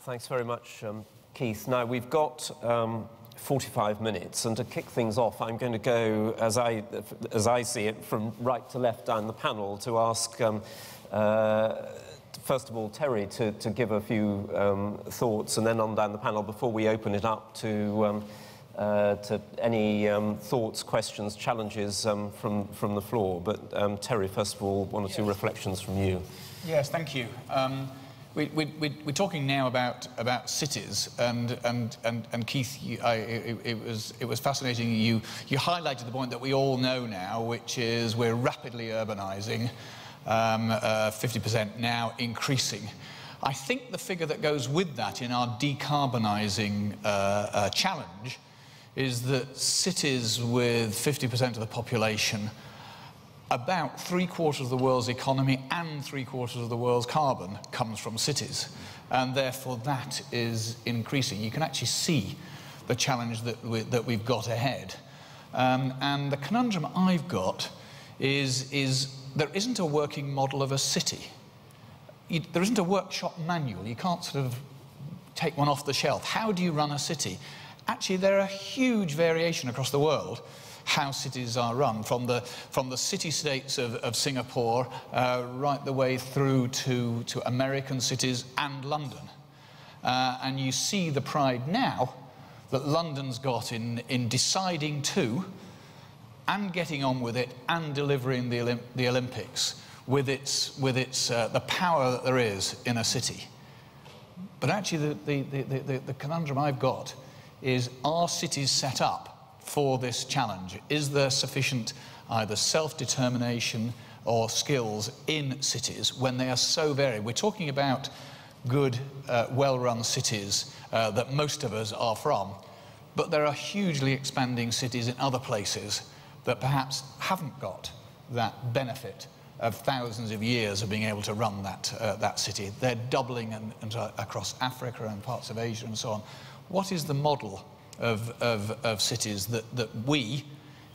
Thanks very much, Keith. Now, we've got 45 minutes, and to kick things off, I'm going to go, as I see it, from right to left down the panel to ask, first of all, Terry to give a few thoughts, and then on down the panel before we open it up to any thoughts, questions, challenges from the floor. But Terry, first of all, one or two reflections from you. Yes, thank you. We're talking now about cities, and Keith, it was fascinating. You highlighted the point that we all know now, which is we're rapidly urbanising, 50% now, increasing. I think the figure that goes with that in our decarbonising challenge is that cities with 50% of the population, about 3/4 of the world's economy and 3/4 of the world's carbon comes from cities, and therefore that is increasing. You can actually see the challenge that we've got ahead, and the conundrum I've got is there isn't a working model of a city. There isn't a workshop manual. You can't sort of take one off the shelf. How do you run a city? Actually, there are huge variation across the world how cities are run, from the city-states of Singapore right the way through to American cities and London. And you see the pride now that London's got in deciding to and getting on with it and delivering the Olympics with the power that there is in a city. But actually the conundrum I've got is, are cities set up for this challenge? Is there sufficient either self-determination or skills in cities when they are so varied? We're talking about good, well-run cities that most of us are from, but there are hugely expanding cities in other places that perhaps haven't got that benefit of thousands of years of being able to run that city. They're doubling and across Africa and parts of Asia and so on. What is the model of cities that we,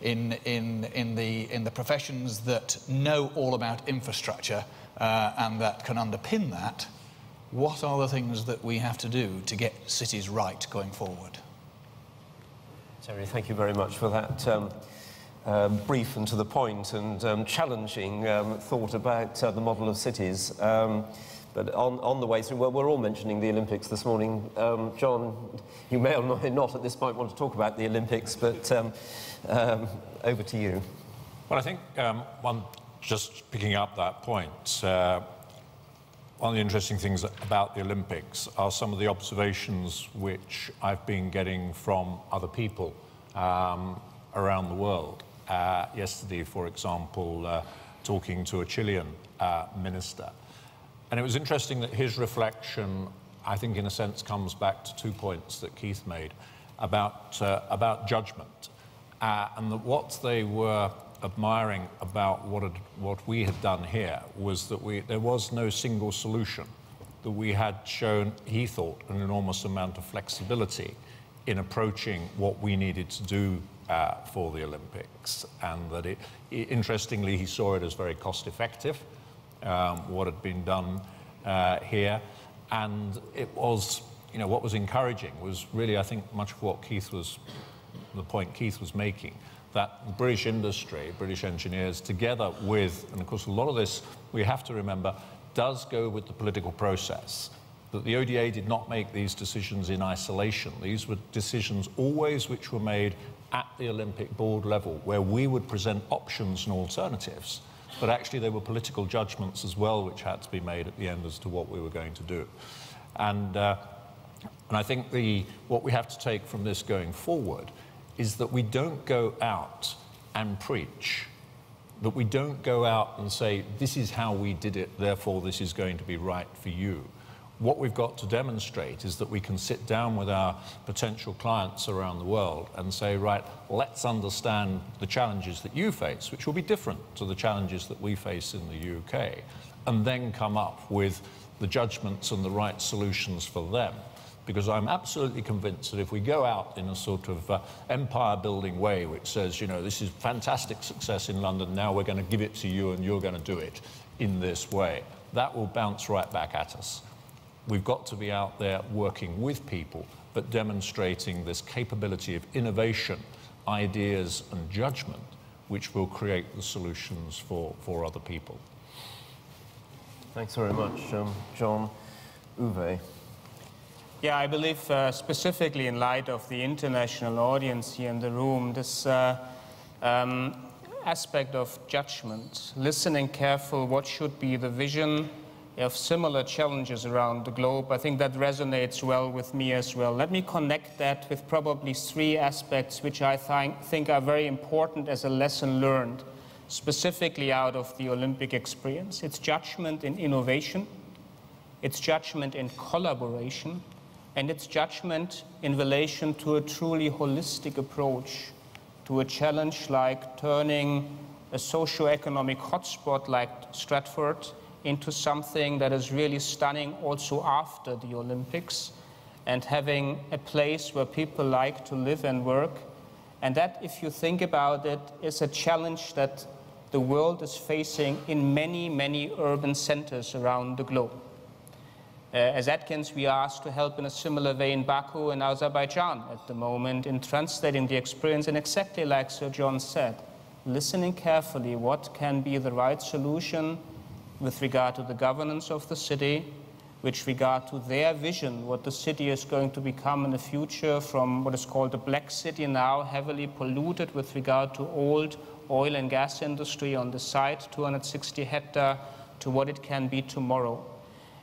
in the professions that know all about infrastructure and that can underpin that, what are the things that we have to do to get cities right going forward? Terry, thank you very much for that brief and to the point and challenging thought about the model of cities. But on the way through, well, we're all mentioning the Olympics this morning. John, you may or may not at this point want to talk about the Olympics, but over to you. Well, I think just picking up that point, one of the interesting things about the Olympics are some of the observations which I've been getting from other people around the world. Yesterday, for example, talking to a Chilean minister. And it was interesting that his reflection, I think, in a sense, comes back to 2 points that Keith made about judgment, and that what they were admiring about what we had done here was that there was no single solution, that we had shown, he thought, an enormous amount of flexibility in approaching what we needed to do for the Olympics, and that interestingly, he saw it as very cost-effective. What had been done here, and it was, what was encouraging was really, I think, much of what the point Keith was making, that British industry, British engineers, together with, and of course a lot of this, we have to remember, does go with the political process, that the ODA did not make these decisions in isolation. These were decisions always which were made at the Olympic board level, where we would present options and alternatives. But actually there were political judgments as well which had to be made at the end as to what we were going to do. And I think what we have to take from this going forward is that we don't go out and preach, that we don't go out and say, this is how we did it, therefore this is going to be right for you. What we've got to demonstrate is that we can sit down with our potential clients around the world and say, right, let's understand the challenges that you face, which will be different to the challenges that we face in the UK, and then come up with the judgments and the right solutions for them. Because I'm absolutely convinced that if we go out in a sort of empire-building way, which says, this is fantastic success in London, now we're going to give it to you and you're going to do it in this way, that will bounce right back at us. we've got to be out there working with people, but demonstrating this capability of innovation, ideas and judgment, which will create the solutions for other people. Thanks very much, John. Uwe. Yeah, I believe specifically in light of the international audience here in the room, this aspect of judgment, listening careful, what should be the vision of similar challenges around the globe, I think that resonates well with me as well. Let me connect that with probably three aspects which I think are very important as a lesson learned, specifically out of the Olympic experience. It's judgment in innovation, it's judgment in collaboration, and it's judgment in relation to a truly holistic approach to a challenge like turning a socio-economic hotspot like Stratford into something that is really stunning also after the Olympics, and having a place where people like to live and work. And that, if you think about it, is a challenge that the world is facing in many, many urban centers around the globe. As Atkins, we are asked to help in a similar way in Baku and Azerbaijan at the moment in translating the experience, and exactly like Sir John said, listening carefully what can be the right solution with regard to the governance of the city, with regard to their vision, what the city is going to become in the future, from what is called a black city now, heavily polluted with regard to old oil and gas industry on the site, 260 hectare, to what it can be tomorrow.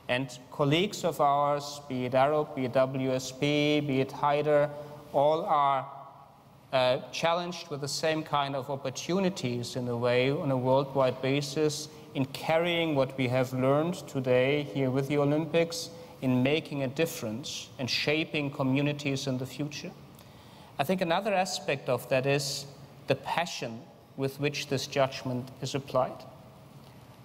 And colleagues of ours, be it Arup, be it WSP, be it Haider, all are challenged with the same kind of opportunities in a way on a worldwide basis in carrying what we have learned today here with the Olympics, in making a difference and shaping communities in the future. I think another aspect of that is the passion with which this judgment is applied.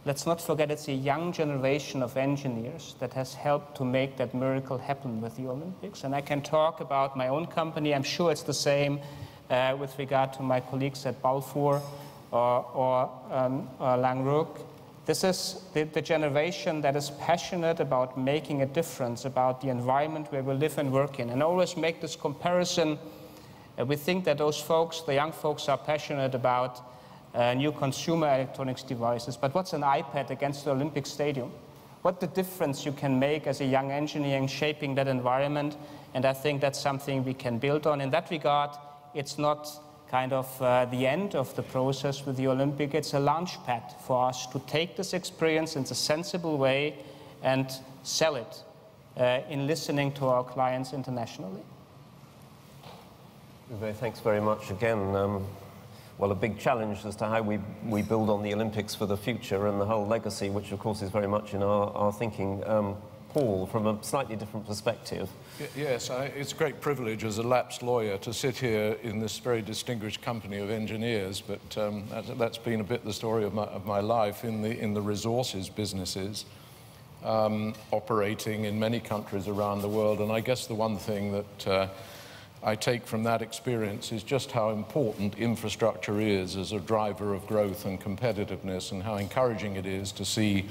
Let's not forget it's a young generation of engineers that has helped to make that miracle happen with the Olympics. And I can talk about my own company. I'm sure it's the same with regard to my colleagues at Balfour or Langruk. This is the generation that is passionate about making a difference, about the environment where we live and work in. And I always make this comparison. We think that those folks, the young folks, are passionate about new consumer electronics devices. But what's an iPad against the Olympic Stadium? What the difference you can make as a young engineer in shaping that environment? And I think that's something we can build on. In that regard, it's not kind of the end of the process with the Olympic. It's a launch pad for us to take this experience in a sensible way and sell it in listening to our clients internationally. Uwe, thanks very much again. Well, a big challenge as to how we build on the Olympics for the future and the whole legacy, which of course is very much in our thinking. Paul, from a slightly different perspective. Yes, it's a great privilege as a lapsed lawyer to sit here in this very distinguished company of engineers, but that's been a bit the story of my life in the resources businesses, operating in many countries around the world. And I guess the one thing that I take from that experience is just how important infrastructure is as a driver of growth and competitiveness, and how encouraging it is to see,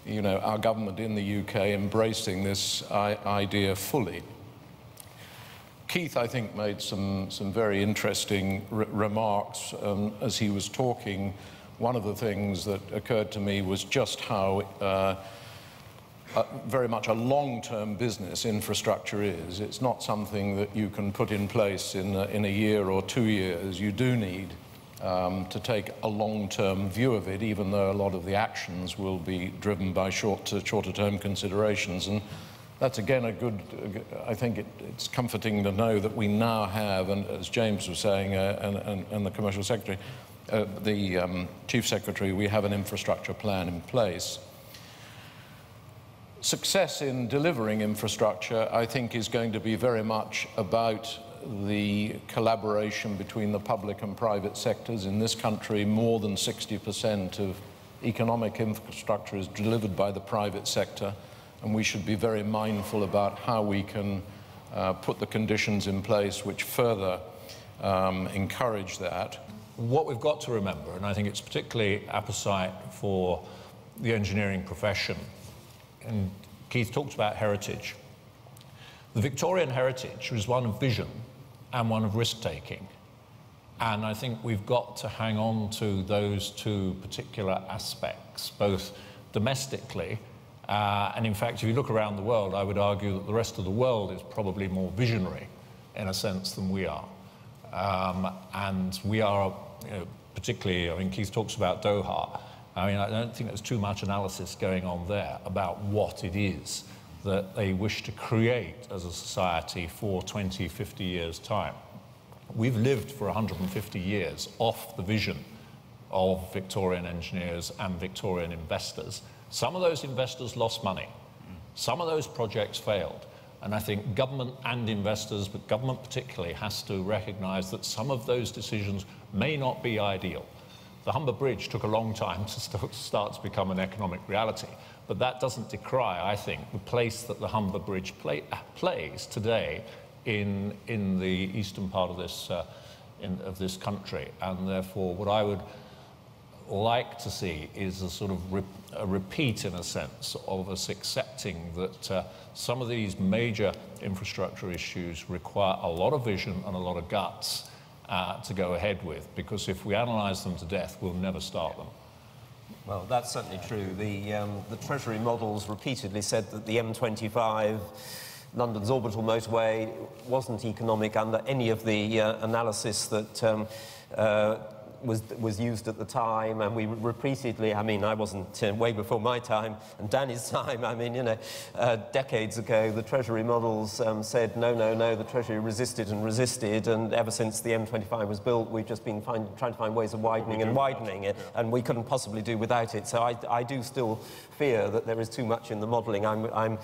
you know, our government in the UK embracing this idea fully. Keith, I think, made some very interesting remarks as he was talking. One of the things that occurred to me was just how very much a long-term business infrastructure is. It's not something that you can put in place in a year or 2 years. You do need to take a long-term view of it, even though a lot of the actions will be driven by shorter-term considerations. And that's, again, a good, I think it's comforting to know that we now have, and as James was saying, and the Commercial Secretary, the Chief Secretary, we have an infrastructure plan in place. Success in delivering infrastructure, I think, is going to be very much about the collaboration between the public and private sectors. In this country, more than 60% of economic infrastructure is delivered by the private sector, and we should be very mindful about how we can put the conditions in place which further encourage that. What we've got to remember, and I think it's particularly apposite for the engineering profession, and Keith talked about heritage. The Victorian heritage was one of vision and one of risk-taking. And I think we've got to hang on to those two particular aspects, both domestically, and in fact, if you look around the world, I would argue that the rest of the world is probably more visionary in a sense than we are. And we are, you know, particularly, I mean, Keith talks about Doha. I mean, I don't think there's too much analysis going on there about what it is that they wish to create as a society for 20, 50 years' time. We've lived for 150 years off the vision of Victorian engineers and Victorian investors. Some of those investors lost money. Some of those projects failed. And I think government and investors, but government particularly, has to recognise that some of those decisions may not be ideal. The Humber Bridge took a long time to start to become an economic reality, but that doesn't decry, I think, the place that the Humber Bridge plays today in the eastern part of this country. And therefore, what I would like to see is a sort of a repeat, in a sense, of us accepting that some of these major infrastructure issues require a lot of vision and a lot of guts to go ahead with, because if we analyse them to death, we'll never start them. Well, that's certainly true. The Treasury models repeatedly said that the M25, London's orbital motorway, wasn't economic under any of the analysis that was used at the time, and we repeatedly, I mean, I wasn't way before my time and Danny's time, I mean, you know, decades ago, the Treasury models said, no, no, no, the Treasury resisted and resisted, and ever since the M25 was built, we've just been trying to find ways of widening and widening it, and we couldn't possibly do without it. So I do still fear that there is too much in the modelling. I'm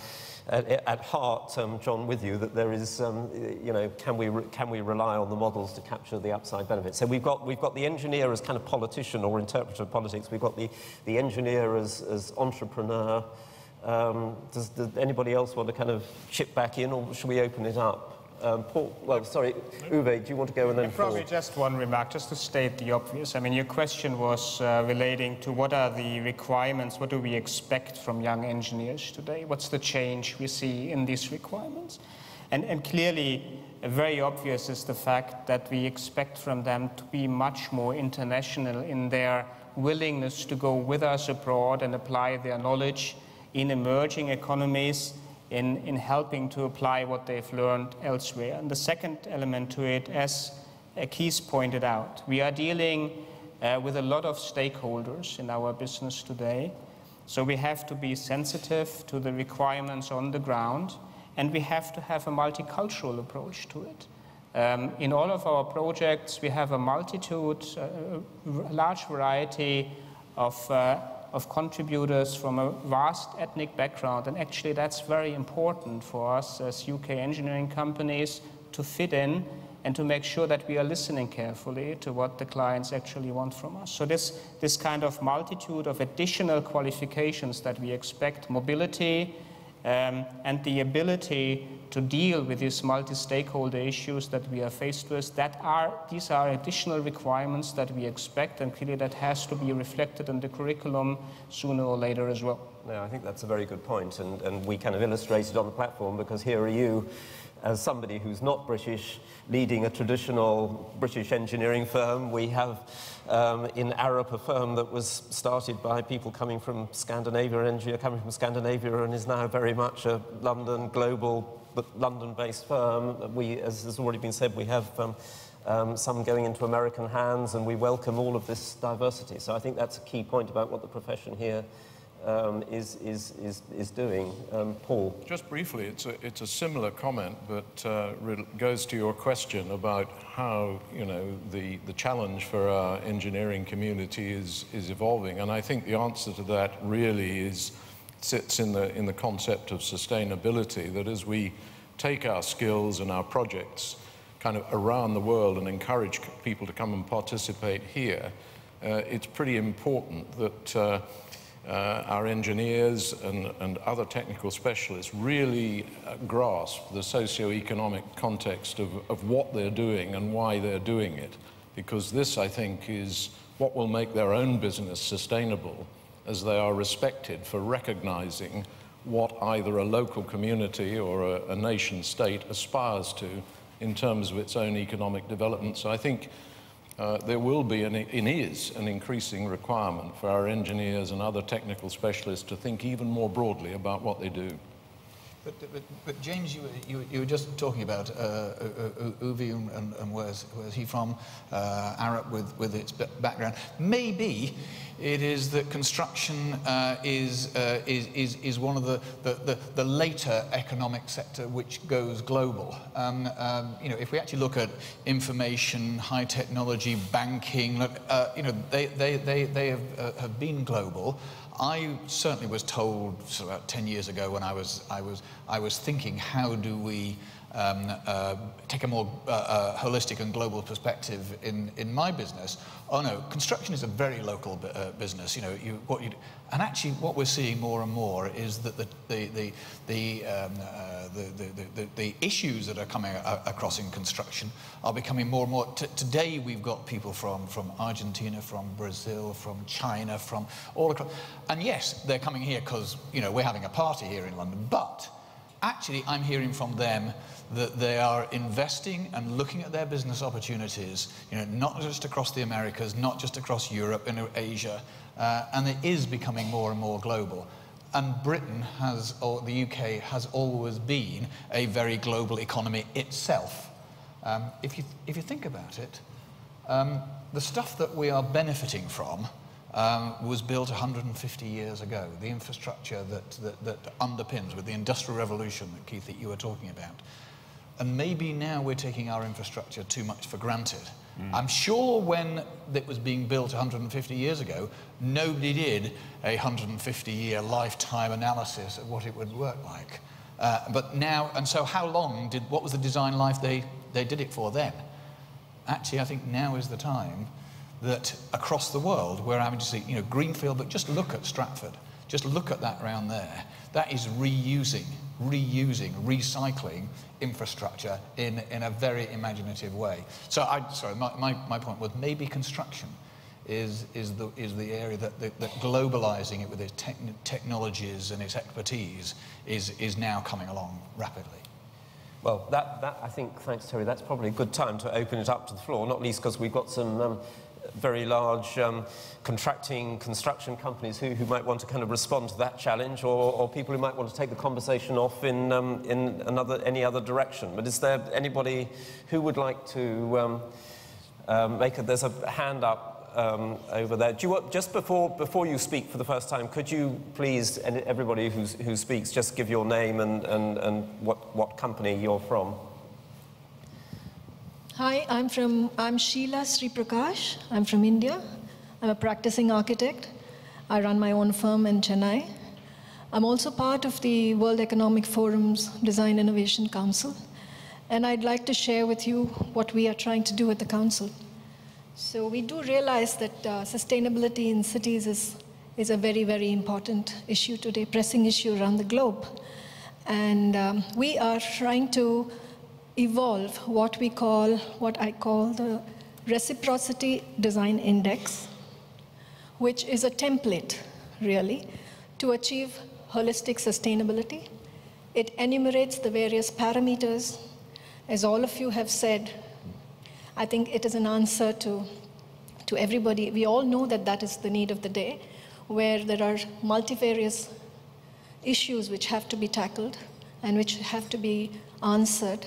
at heart, John, with you, that there is, you know, can we rely on the models to capture the upside benefits? So we've got the engineer as kind of politician or interpreter of politics. We've got the engineer as entrepreneur. Does anybody else want to kind of chip back in, or should we open it up? Paul, well, sorry, Uwe, do you want to go and then Probably Paul? just one remark, just to state the obvious. I mean, your question was relating to what are the requirements, what do we expect from young engineers today? What's the change we see in these requirements? And clearly, very obvious is the fact that we expect from them to be much more international in their willingness to go with us abroad and apply their knowledge in emerging economies, in helping to apply what they've learned elsewhere. And the second element to it, as Keith pointed out, we are dealing with a lot of stakeholders in our business today. So we have to be sensitive to the requirements on the ground, and we have to have a multicultural approach to it. In all of our projects, we have a multitude, a large variety of contributors from a vast ethnic background, and actually that's very important for us as UK engineering companies to fit in and to make sure that we are listening carefully to what the clients actually want from us. So this kind of multitude of additional qualifications that we expect, mobility, and the ability to deal with these multi-stakeholder issues that we are faced with, these are additional requirements that we expect, and clearly that has to be reflected in the curriculum sooner or later as well. No, I think that's a very good point, and we kind of illustrated on the platform, because here are you, as somebody who's not British, leading a traditional British engineering firm. We have in Arup a firm that was started by people coming from Scandinavia, an engineer coming from Scandinavia, and is now very much a London, global, but London-based firm. We, as has already been said, we have some going into American hands, and we welcome all of this diversity. So I think that's a key point about what the profession here is doing. Paul? Just briefly, it's a similar comment, but goes to your question about how, you know, the challenge for our engineering community is evolving. And I think the answer to that really sits in the concept of sustainability, that as we take our skills and our projects kind of around the world and encourage people to come and participate here, it's pretty important that our engineers and other technical specialists really grasp the socio-economic context of what they're doing and why they're doing it. Because this, I think, is what will make their own business sustainable, as they are respected for recognizing what either a local community or a nation state aspires to in terms of its own economic development. So I think there will be and is an increasing requirement for our engineers and other technical specialists to think even more broadly about what they do. But James, you were just talking about Uwe and where's he from? Arup with its background. Maybe it is that construction is one of the later economic sector which goes global. You know, if we actually look at information, high technology, banking, you know, they have been global. I certainly was told sort of about 10 years ago when I was thinking, how do we take a more holistic and global perspective in my business? Oh no, construction is a very local business. You know, and actually what we're seeing more and more is that the issues that are coming across in construction are becoming more and more. Today we've got people from Argentina, from Brazil, from China, from all across. And yes, they're coming here because, you know, we're having a party here in London, but actually I'm hearing from them that they are investing and looking at their business opportunities, you know, not just across the Americas, not just across Europe and Asia, and it is becoming more and more global. And Britain has, or the UK, has always been a very global economy itself. If you think about it, the stuff that we are benefiting from was built 150 years ago. The infrastructure that underpins with the Industrial Revolution that, Keith, that you were talking about. And maybe now we're taking our infrastructure too much for granted. I'm sure when it was being built 150 years ago, nobody did a 150-year lifetime analysis of what it would work like. But now, and so how long what was the design life they did it for then? Actually, I think now is the time that across the world we're having to see, you know, greenfield, but just look at Stratford. Just look at that round there. That is reusing, recycling infrastructure in a very imaginative way. So my point was maybe construction is the area that globalizing it with its technologies and its expertise is now coming along rapidly. Well, that I think, thanks Terry, that's probably a good time to open it up to the floor, not least because we've got some very large contracting construction companies who might want to kind of respond to that challenge, or people who might want to take the conversation off in any other direction. But is there anybody who would like to there's a hand up over there. Do you, just before you speak for the first time, could you please, and everybody who speaks, just give your name and what company you're from? Hi, I'm Sheila Sri Prakash. I'm from India. I'm a practicing architect. I run my own firm in Chennai. I'm also part of the World Economic Forum's Design Innovation Council. And I'd like to share with you what we are trying to do at the council. So we do realize that sustainability in cities is a very, very important issue today, pressing issue around the globe. And we are trying to evolve what I call the Reciprocity Design Index, which is a template, really, to achieve holistic sustainability. It enumerates the various parameters. As all of you have said, I think it is an answer to everybody. We all know that that is the need of the day, where there are multifarious issues which have to be tackled and which have to be answered.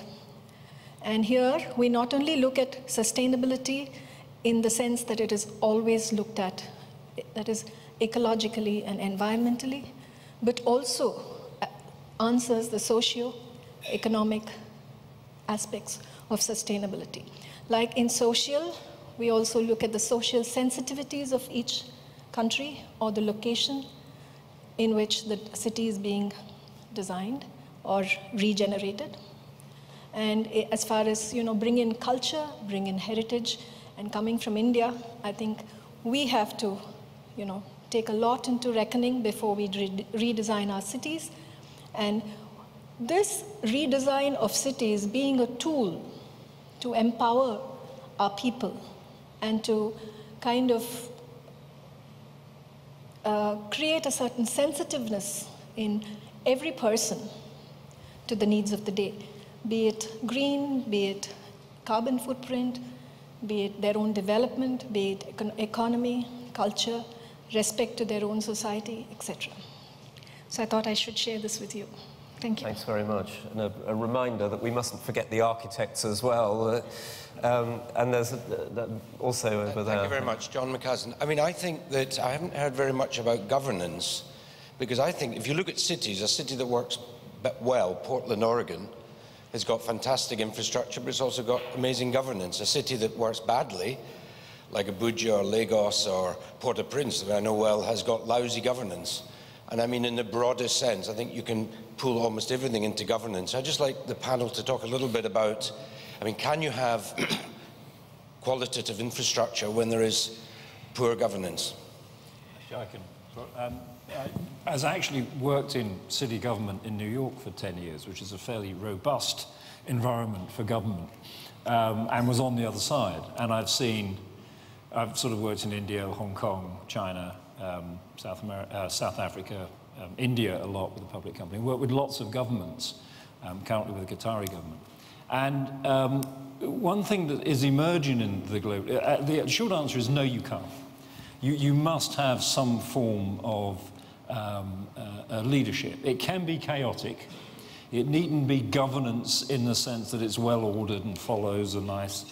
And here, we not only look at sustainability in the sense that it is always looked at, that is ecologically and environmentally, but also answers the socio-economic aspects of sustainability. Like in social, we also look at the social sensitivities of each country or the location in which the city is being designed or regenerated. And as far as, bring in culture, bring in heritage, and coming from India, I think we have to, take a lot into reckoning before we redesign our cities. And this redesign of cities being a tool to empower our people and to kind of create a certain sensitiveness in every person to the needs of the day, be it green, be it carbon footprint, be it their own development, be it economy, culture, respect to their own society, etc. So I thought I should share this with you. Thank you. Thanks very much. And a reminder that we mustn't forget the architects as well. And there's also over there. Thank you very much, John McCaslin. I mean, I think that I haven't heard very much about governance, because I think if you look at cities, a city that works well, Portland, Oregon, has got fantastic infrastructure, but it's also got amazing governance. A city that works badly, like Abuja or Lagos or Port-au-Prince, that I know well, has got lousy governance. And I mean, in the broadest sense, I think you can pull almost everything into governance. I'd just like the panel to talk a little bit about, I mean, can you have qualitative infrastructure when there is poor governance? I can. As I actually worked in city government in New York for 10 years, which is a fairly robust environment for government, and was on the other side. And I've sort of worked in India, Hong Kong, China, South Africa, India a lot with the public company, worked with lots of governments, currently with the Qatari government. And one thing that is emerging in the globe, the short answer is no, you can't. You must have some form of leadership. It can be chaotic. It needn't be governance in the sense that it's well ordered and follows a nice...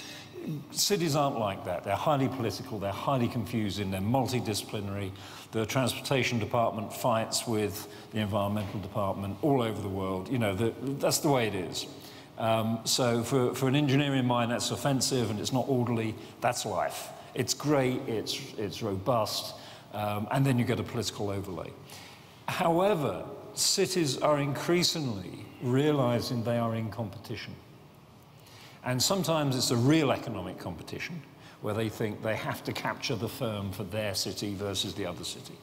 Cities aren't like that. They're highly political, they're highly confusing, they're multidisciplinary. The transportation department fights with the environmental department all over the world. You know, that's the way it is. So for an engineering mind, that's offensive and it's not orderly. That's life. It's great, it's robust, and then you get a political overlay. However, cities are increasingly realizing they are in competition. And sometimes it's a real economic competition, where they think they have to capture the firm for their city versus the other city.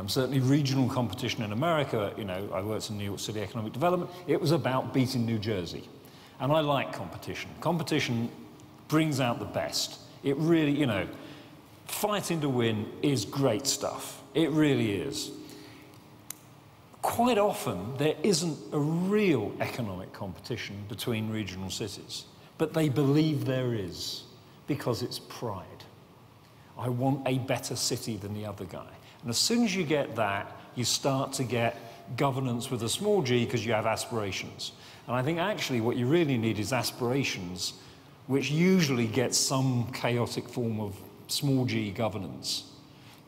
Certainly regional competition in America, you know, I worked in New York City Economic Development, it was about beating New Jersey. And I like competition. Competition brings out the best. It really, you know, fighting to win is great stuff. It really is. Quite often, there isn't a real economic competition between regional cities, but they believe there is, because it's pride. I want a better city than the other guy. And as soon as you get that, you start to get governance with a small g, because you have aspirations. And I think actually what you really need is aspirations, which usually get some chaotic form of small g governance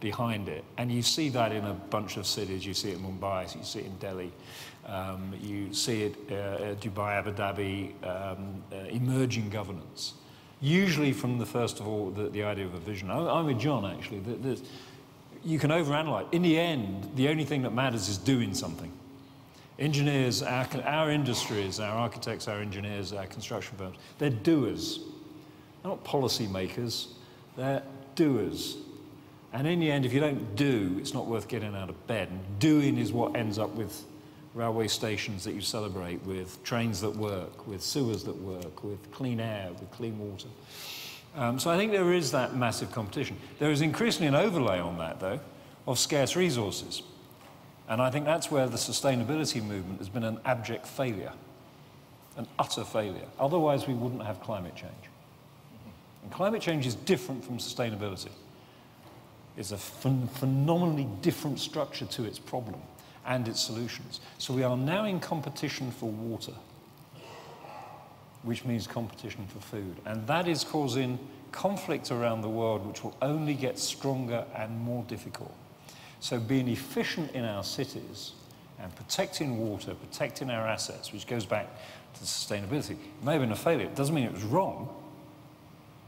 behind it. And you see that in a bunch of cities. You see it in Mumbai, you see it in Delhi, you see it Dubai, Abu Dhabi, emerging governance. Usually from first of all, the idea of a vision. I'm with John, actually. You can overanalyze. In the end, the only thing that matters is doing something. Engineers, our industries, our architects, our engineers, our construction firms, they're doers. They're not policy makers, they're doers. And in the end, if you don't do, it's not worth getting out of bed. And doing is what ends up with railway stations that you celebrate, with trains that work, with sewers that work, with clean air, with clean water. So I think there is that massive competition. There is increasingly an overlay on that, though, of scarce resources. And I think that's where the sustainability movement has been an abject failure, an utter failure. Otherwise, we wouldn't have climate change. And climate change is different from sustainability. It's a phenomenally different structure to its problem and its solutions. So we are now in competition for water, which means competition for food. And that is causing conflict around the world, which will only get stronger and more difficult. So being efficient in our cities and protecting water, protecting our assets, which goes back to sustainability, it may have been a failure. It doesn't mean it was wrong.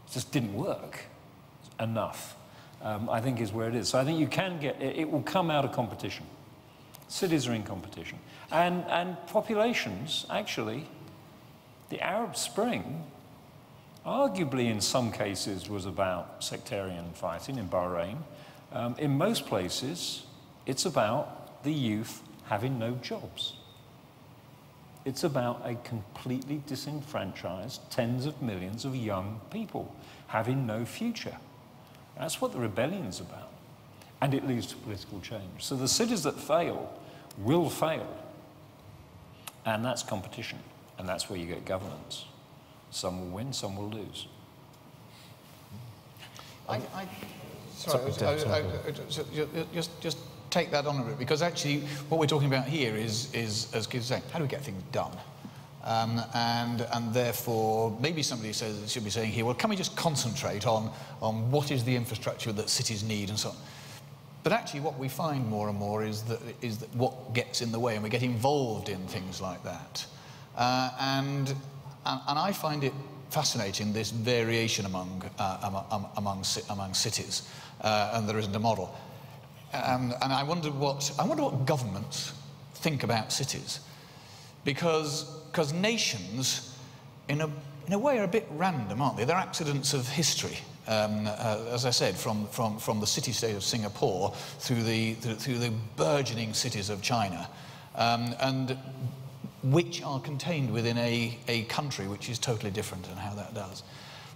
It just didn't work enough, I think is where it is. So I think you can get, it will come out of competition. Cities are in competition. And populations, actually, the Arab Spring, arguably in some cases was about sectarian fighting in Bahrain. In most places, it's about the youth having no jobs. It's about a completely disenfranchised tens of millions of young people having no future. That's what the rebellion's about. And it leads to political change. So the cities that fail will fail. And that's competition, and that's where you get governance. Some will win, some will lose. Just take that on a bit, because actually what we're talking about here is as Keith was saying, how do we get things done? And therefore, maybe somebody should be saying here, well, can we just concentrate on what is the infrastructure that cities need and so on? But actually what we find more and more is that what gets in the way, and we get involved in things like that. And I find it fascinating, this variation among cities, and there isn't a model. And I wonder what governments think about cities, because nations, in a way, are a bit random, aren't they? They're accidents of history. As I said, from the city-state of Singapore through the burgeoning cities of China, and which are contained within a country which is totally different, and how that does.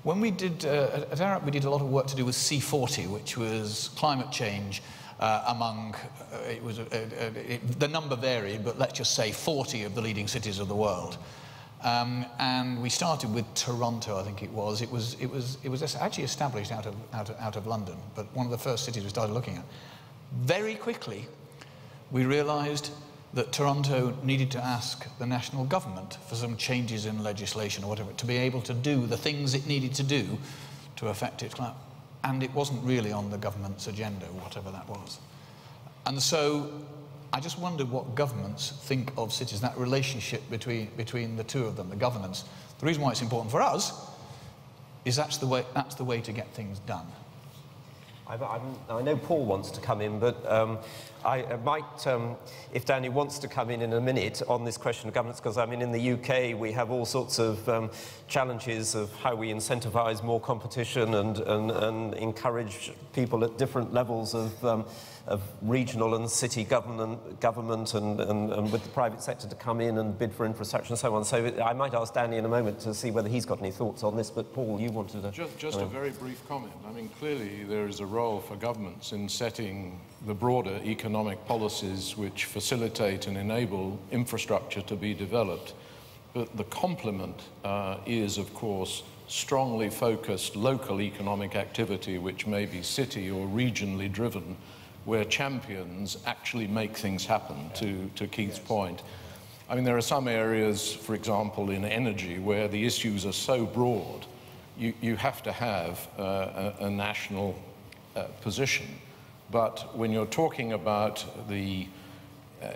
When we did at Arup, we did a lot of work to do with C40, which was climate change among, the number varied, but let's just say 40 of the leading cities of the world. And we started with Toronto, I think it was. It was actually established out of London, but one of the first cities we started looking at. Very quickly, we realised that Toronto needed to ask the national government for some changes in legislation or whatever to be able to do the things it needed to do to affect its climate. And it wasn't really on the government's agenda, whatever that was. And so I just wondered what governments think of cities, that relationship between the two of them, the governance. The reason why it's important for us is that's the way to get things done. I know Paul wants to come in, but I might, if Danny wants to come in a minute on this question of governance, because I mean in the UK we have all sorts of challenges of how we incentivise more competition and encourage people at different levels of regional and city government and with the private sector to come in and bid for infrastructure and so on. So I might ask Danny in a moment to see whether he's got any thoughts on this, but Paul, you wanted to... Just a very brief comment. I mean, clearly there is a role for governments in setting the broader economic policies which facilitate and enable infrastructure to be developed. But the complement is, of course, strongly focused local economic activity, which may be city or regionally driven, where champions actually make things happen, to Keith's point. I mean, there are some areas, for example, in energy, where the issues are so broad, you have to have a national position. But when you're talking about the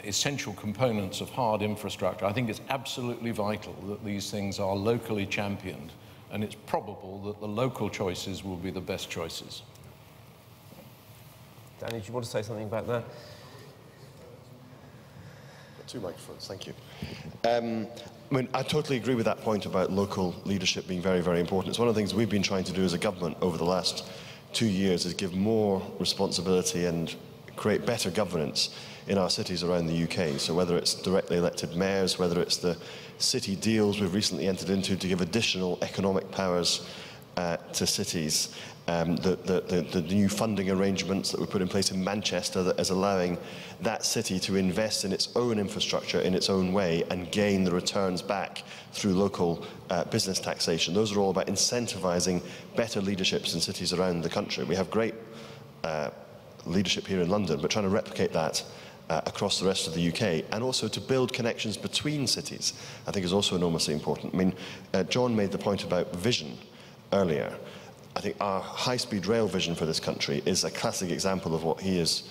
essential components of hard infrastructure, I think it's absolutely vital that these things are locally championed, and it's probable that the local choices will be the best choices. Danny, do you want to say something about that? Two microphones, thank you. I mean, I totally agree with that point about local leadership being very, very important. It's one of the things we've been trying to do as a government over the last 2 years, is give more responsibility and create better governance in our cities around the UK. So whether it's directly elected mayors, whether it's the city deals we've recently entered into to give additional economic powers to cities, the new funding arrangements that we put in place in Manchester that is allowing that city to invest in its own infrastructure in its own way and gain the returns back through local business taxation. Those are all about incentivising better leaderships in cities around the country. We have great leadership here in London, but trying to replicate that across the rest of the UK, and also to build connections between cities, I think is also enormously important. I mean, John made the point about vision earlier. I think our high-speed rail vision for this country is a classic example of what he is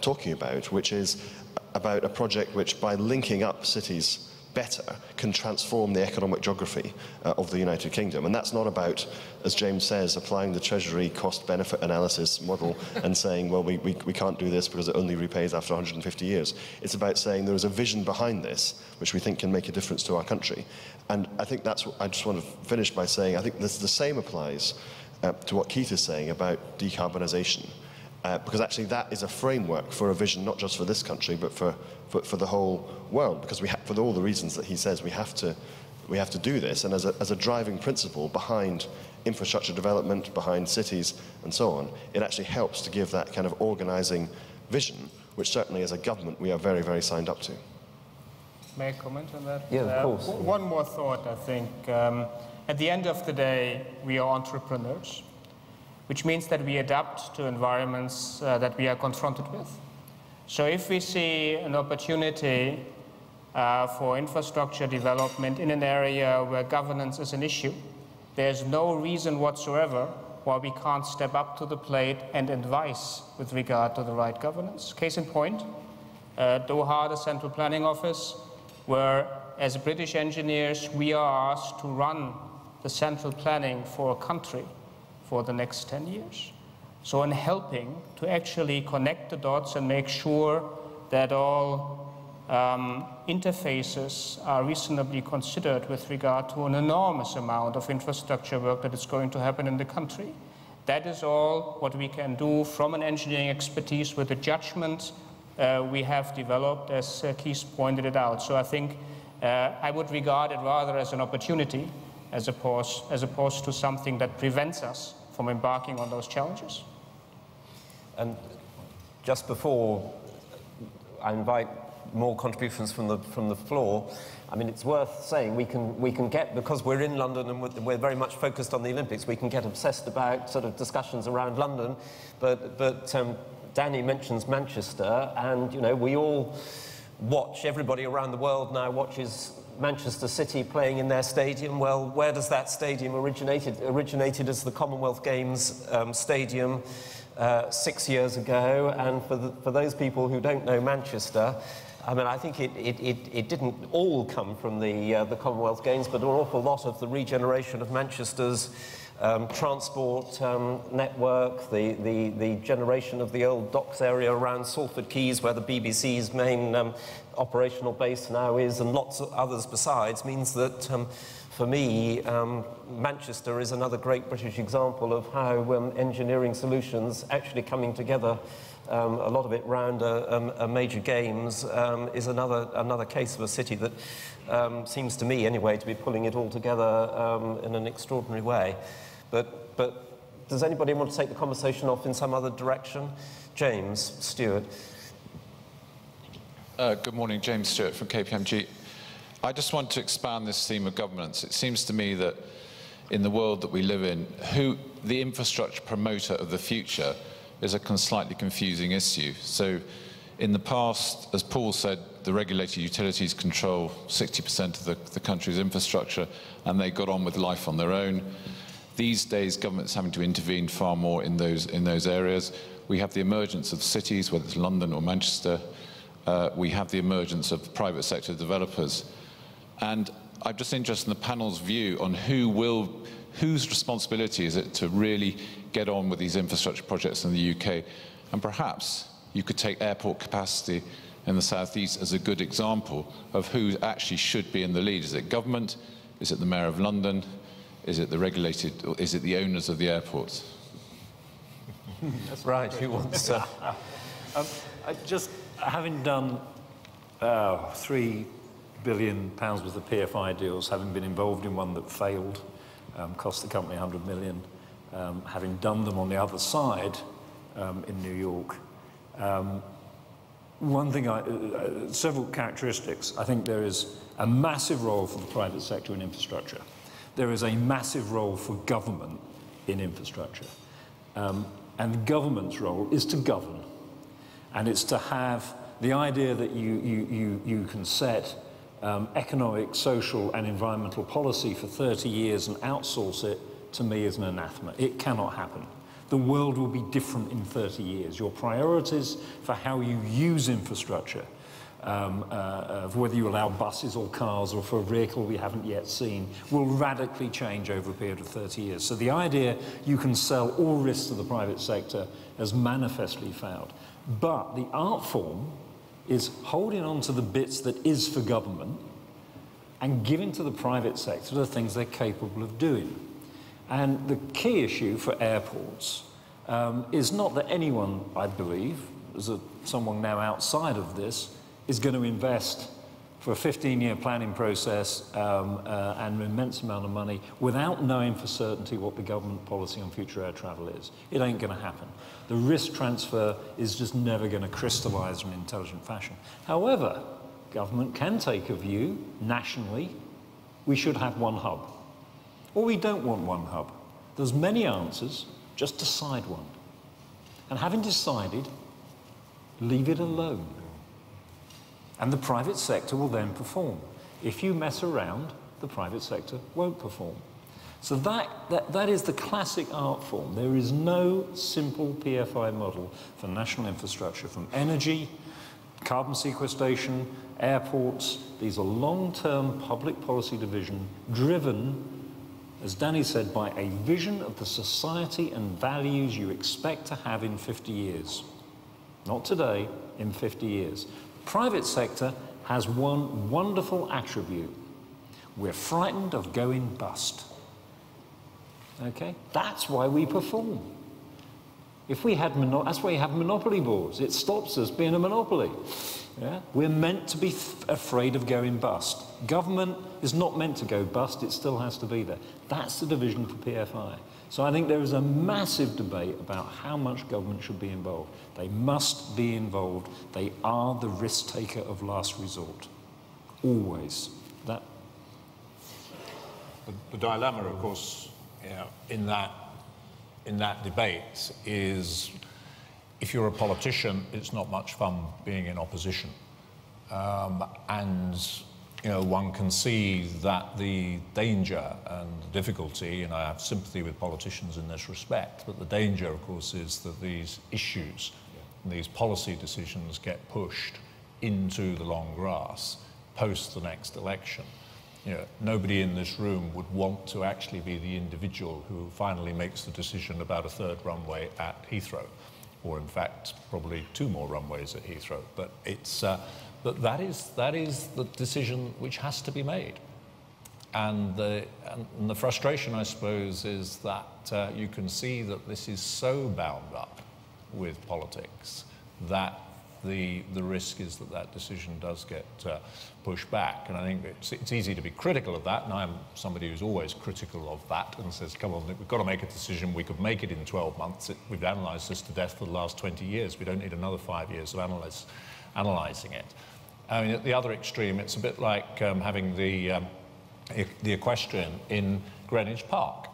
talking about, which is about a project which, by linking up cities better, can transform the economic geography of the United Kingdom. And that's not about, as James says, applying the Treasury cost-benefit analysis model and saying, well, we can't do this because it only repays after 150 years. It's about saying there is a vision behind this which we think can make a difference to our country. And I think that's what I just want to finish by saying. I think the same applies to what Keith is saying about decarbonisation, because actually that is a framework for a vision not just for this country but for the whole world, because for all the reasons that he says we have to do this, and as a driving principle behind infrastructure development, behind cities and so on, it actually helps to give that kind of organising vision, which certainly as a government we are very, very signed up to. May I comment on that? Yeah, of course. One more thought, I think. At the end of the day, we are entrepreneurs, which means that we adapt to environments that we are confronted with. So if we see an opportunity for infrastructure development in an area where governance is an issue, there's no reason whatsoever why we can't step up to the plate and advise with regard to the right governance. Case in point, Doha, the Central Planning Office, where as British engineers we are asked to run the central planning for a country for the next 10 years. So in helping to actually connect the dots and make sure that all interfaces are reasonably considered with regard to an enormous amount of infrastructure work that is going to happen in the country. That is all what we can do from an engineering expertise with the judgment we have developed, as Keith pointed it out. So I think I would regard it rather as an opportunity as opposed to something that prevents us from embarking on those challenges. And just before I invite more contributions from the floor, I mean, it's worth saying we can get, because we're in London and we're very much focused on the Olympics, we can get obsessed about sort of discussions around London, but Danny mentions Manchester, and you know, we all watch, everybody around the world now watches Manchester City playing in their stadium. Well, where does that stadium originate? It originated as the Commonwealth Games stadium 6 years ago, and for those people who don't know Manchester, I mean, I think it didn't all come from the Commonwealth Games, but an awful lot of the regeneration of Manchester's transport network, the generation of the old docks area around Salford Quays, where the BBC's main operational base now is, and lots of others besides, means that for me, Manchester is another great British example of how engineering solutions actually coming together, a lot of it around a major games, is another case of a city that seems to me, anyway, to be pulling it all together in an extraordinary way. But does anybody want to take the conversation off in some other direction? James Stewart. Good morning, James Stewart from KPMG. I just want to expand this theme of governance. It seems to me that in the world that we live in, who the infrastructure promoter of the future is a slightly confusing issue. So in the past, as Paul said, the regulated utilities control 60% of the country's infrastructure, and they got on with life on their own. These days, government's having to intervene far more in those areas. We have the emergence of cities, whether it's London or Manchester. We have the emergence of private sector developers. And I'm just interested in the panel's view on whose responsibility is it to really get on with these infrastructure projects in the UK. And perhaps you could take airport capacity in the southeast as a good example of who actually should be in the lead. Is it government? Is it the Mayor of London? Is it the regulated, or is it the owners of the airports? That's right. Who wants to? Just having done £3 billion worth of PFI deals, having been involved in one that failed, cost the company 100 million, having done them on the other side in New York. One thing, several characteristics. I think there is a massive role for the private sector in infrastructure. There is a massive role for government in infrastructure. And the government's role is to govern. And it's to have the idea that you can set economic, social, and environmental policy for 30 years and outsource it, to me, is an anathema. It cannot happen. The world will be different in 30 years. Your priorities for how you use infrastructure, whether you allow buses or cars or for a vehicle we haven't yet seen, will radically change over a period of 30 years. So the idea you can sell all risks to the private sector has manifestly failed. But the art form is holding on to the bits that is for government and giving to the private sector the things they're capable of doing. And the key issue for airports is not that anyone, I believe, as someone now outside of this, is going to invest for a 15-year planning process and an immense amount of money without knowing for certainty what the government policy on future air travel is. It ain't going to happen. The risk transfer is just never going to crystallize in an intelligent fashion. However, government can take a view nationally, we should have one hub. Or we don't want one hub. There's many answers, just decide one. And having decided, leave it alone. And the private sector will then perform. If you mess around, the private sector won't perform. So that is the classic art form. There is no simple PFI model for national infrastructure, from energy, carbon sequestration, airports. These are long-term public policy division driven, as Danny said, by a vision of the society and values you expect to have in 50 years. Not today, in 50 years. Private sector has one wonderful attribute. We're frightened of going bust. Okay? That's why we perform. If we had that's why you have monopoly boards. It stops us being a monopoly. Yeah? We're meant to be afraid of going bust. Government is not meant to go bust, it still has to be there. That's the division for PFI. So I think there is a massive debate about how much government should be involved. They must be involved. They are the risk taker of last resort. Always. The dilemma, of course, in that debate is, if you're a politician, it's not much fun being in opposition. And one can see that the danger and the difficulty, and I have sympathy with politicians in this respect, but the danger, of course, is that these issues, these policy decisions get pushed into the long grass post the next election. Nobody in this room would want to actually be the individual who finally makes the decision about a third runway at Heathrow, or in fact, probably 2 more runways at Heathrow. But that is the decision which has to be made. And the frustration, I suppose, is that you can see that this is so bound up with politics that the risk is that decision does get pushed back. And I think it's easy to be critical of that, and I'm somebody who's always critical of that and says, come on, we've got to make a decision. We could make it in 12 months. We've analysed this to death for the last 20 years. We don't need another 5 years of analysing it. I mean, at the other extreme, it's a bit like having the equestrian in Greenwich Park.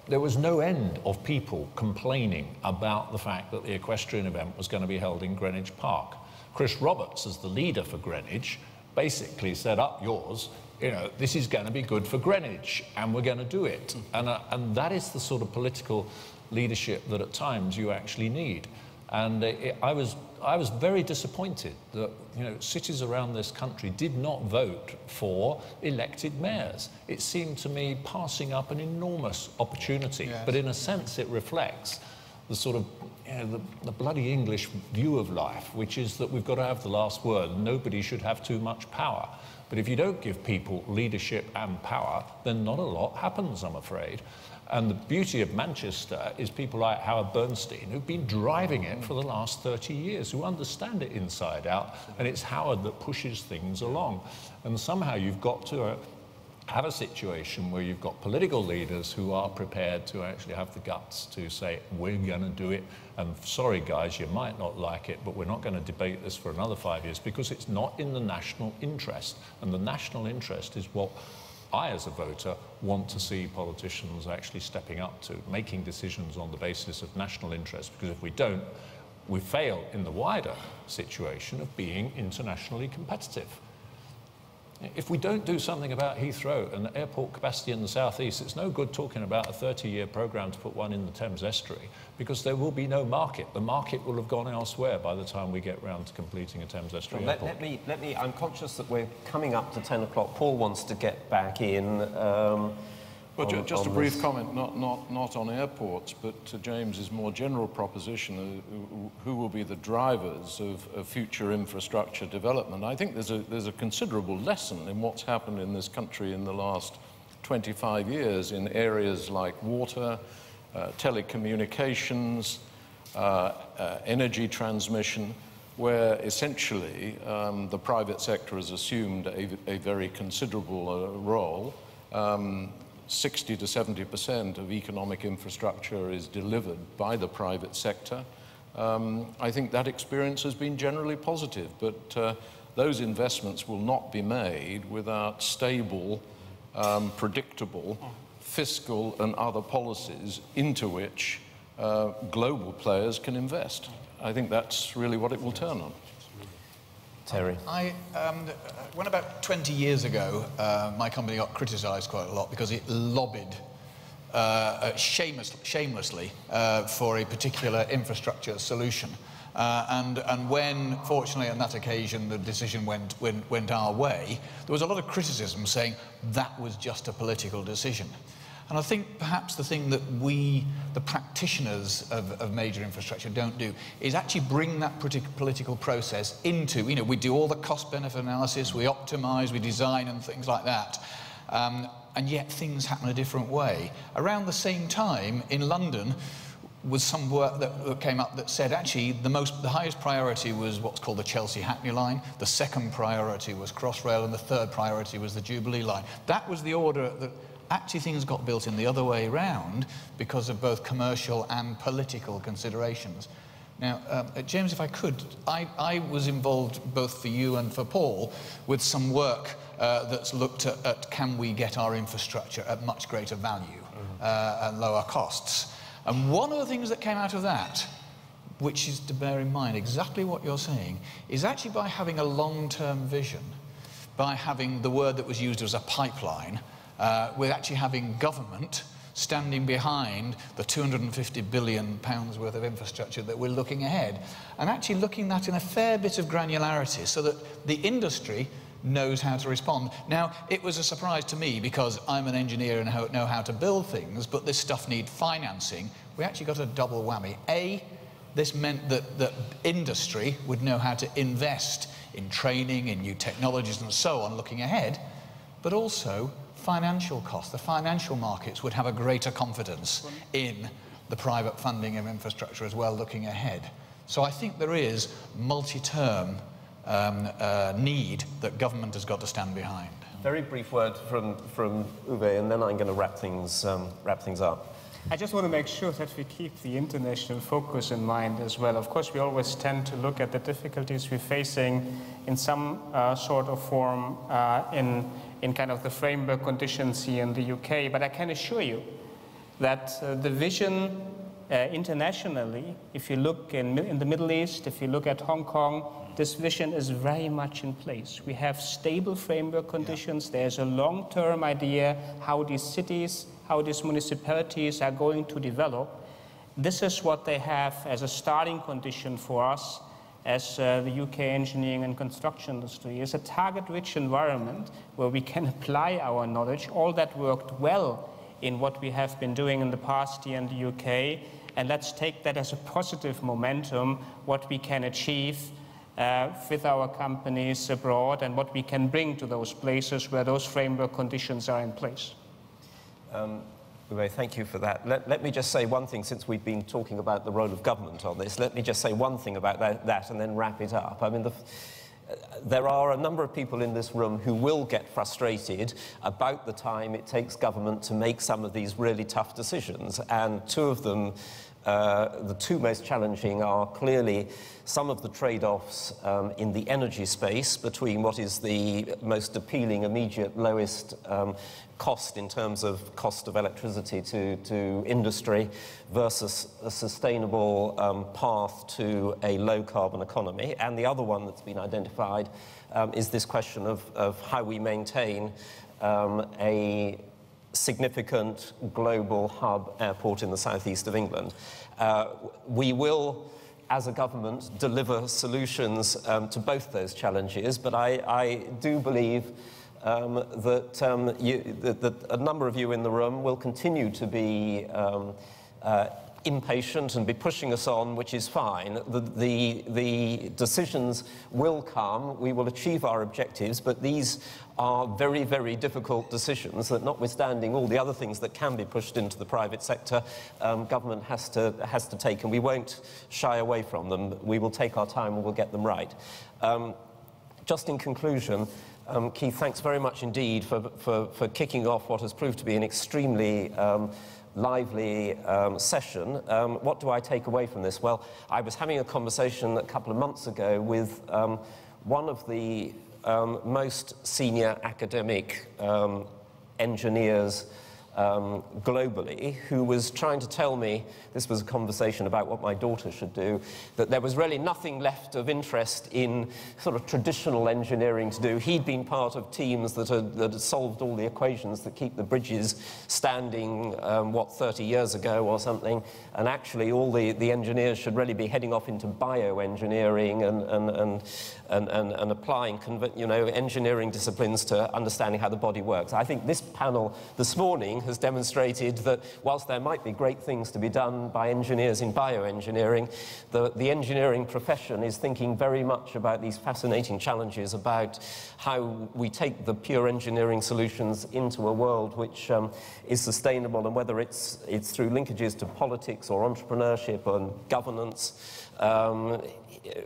There was no end of people complaining about the fact that the equestrian event was going to be held in Greenwich Park. Chris Roberts, as the leader for Greenwich, basically said, up yours, this is going to be good for Greenwich, and we're going to do it. And that is the sort of political leadership that at times you actually need. And I was very disappointed that cities around this country did not vote for elected mayors. It seemed to me passing up an enormous opportunity. Yes. But in a sense, it reflects the sort of the bloody English view of life, which is that we've got to have the last word, and nobody should have too much power. But if you don't give people leadership and power, then not a lot happens, I'm afraid. And the beauty of Manchester is people like Howard Bernstein, who've been driving it for the last 30 years, who understand it inside out, and it's Howard that pushes things along. And somehow you've got to have a situation where you've got political leaders who are prepared to actually have the guts to say, we're going to do it, and sorry guys, you might not like it, but we're not going to debate this for another 5 years, because it's not in the national interest. And the national interest is what I, as a voter, want to see politicians actually stepping up to, making decisions on the basis of national interest, because if we don't, we fail in the wider situation of being internationally competitive. If we don't do something about Heathrow and the airport capacity in the southeast, it's no good talking about a 30-year programme to put one in the Thames estuary, because there will be no market. The market will have gone elsewhere by the time we get round to completing a Thames estuary airport. Let me, I'm conscious that we're coming up to 10 o'clock. Paul wants to get back in. Well, just a brief comment, not on airports, but to James's more general proposition, who will be the drivers of future infrastructure development. I think there's a considerable lesson in what's happened in this country in the last 25 years in areas like water, telecommunications, energy transmission, where essentially the private sector has assumed a very considerable role. 60 to 70% of economic infrastructure is delivered by the private sector. I think that experience has been generally positive, but those investments will not be made without stable, predictable fiscal and other policies into which global players can invest. I think that's really what it will turn on. Terry. When about 20 years ago, my company got criticised quite a lot because it lobbied shamelessly for a particular infrastructure solution. And when, fortunately, on that occasion, the decision went our way, there was a lot of criticism saying that was just a political decision. And I think perhaps the thing that we, the practitioners of major infrastructure, don't do is actually bring that political process into, you know, we do all the cost-benefit analysis, we optimise, we design and things like that. And yet things happen a different way. Around the same time, in London, was some work that came up that said actually the highest priority was what's called the Chelsea-Hackney line, the second priority was Crossrail, and the third priority was the Jubilee line. That was the order that actually things got built in the other way around because of both commercial and political considerations. Now, James, if I could, I was involved both for you and for Paul with some work that's looked at can we get our infrastructure at much greater value and lower costs. And one of the things that came out of that, which is to bear in mind exactly what you're saying, is actually by having a long-term vision, by having the word that was used as a pipeline, with actually having government standing behind the £250 billion worth of infrastructure that we're looking ahead, and actually looking at in a fair bit of granularity so that the industry knows how to respond. Now, it was a surprise to me because I'm an engineer and know how to build things, but this stuff needs financing. We actually got a double whammy. A, this meant that industry would know how to invest in training, in new technologies and so on, looking ahead, but also financial costs. The financial markets would have a greater confidence in the private funding of infrastructure as well, looking ahead. So I think there is multi-term need that government has got to stand behind. Very brief word from Uwe, and then I'm going to wrap things up. I just want to make sure that we keep the international focus in mind as well. Of course, we always tend to look at the difficulties we're facing in some sort of form in kind of the framework conditions here in the UK, but I can assure you that the vision internationally, if you look in the Middle East, if you look at Hong Kong, this vision is very much in place. We have stable framework conditions. There's a long-term idea how these cities, how these municipalities are going to develop. This is what they have as a starting condition for us as the UK engineering and construction industry, is a target-rich environment where we can apply our knowledge. All that worked well in what we have been doing in the past year in the UK, and let's take that as a positive momentum, what we can achieve with our companies abroad and what we can bring to those places where those framework conditions are in place. Uwe, thank you for that. Let me just say one thing, since we've been talking about the role of government on this. Let me just say one thing about that and then wrap it up. I mean, there are a number of people in this room who will get frustrated about the time it takes government to make some of these really tough decisions, and two of them, the two most challenging, are clearly some of the trade-offs in the energy space between what is the most appealing, immediate, lowest cost in terms of cost of electricity to industry versus a sustainable path to a low-carbon economy. And the other one that's been identified is this question of how we maintain a significant global hub airport in the southeast of England. We will, as a government, deliver solutions to both those challenges, but I do believe that a number of you in the room will continue to be impatient and be pushing us on, which is fine. The decisions will come, we will achieve our objectives, but these are very, very difficult decisions that, notwithstanding all the other things that can be pushed into the private sector, government has to take, and we won't shy away from them. We will take our time and we'll get them right. Just in conclusion, Keith, thanks very much indeed for kicking off what has proved to be an extremely lively session. What do I take away from this? Well, I was having a conversation a couple of months ago with one of the most senior academic engineers globally, who was trying to tell me, this was a conversation about what my daughter should do, that there was really nothing left of interest in sort of traditional engineering to do. He'd been part of teams that had solved all the equations that keep the bridges standing, 30 years ago or something, and actually all the engineers should really be heading off into bioengineering and applying engineering disciplines to understanding how the body works. I think this panel this morning has demonstrated that whilst there might be great things to be done by engineers in bioengineering, the engineering profession is thinking very much about these fascinating challenges about how we take the pure engineering solutions into a world which is sustainable, and whether it's through linkages to politics or entrepreneurship and governance.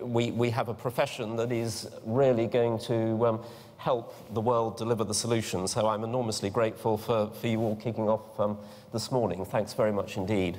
We have a profession that is really going to help the world deliver the solutions. So I'm enormously grateful for you all kicking off this morning. Thanks very much indeed.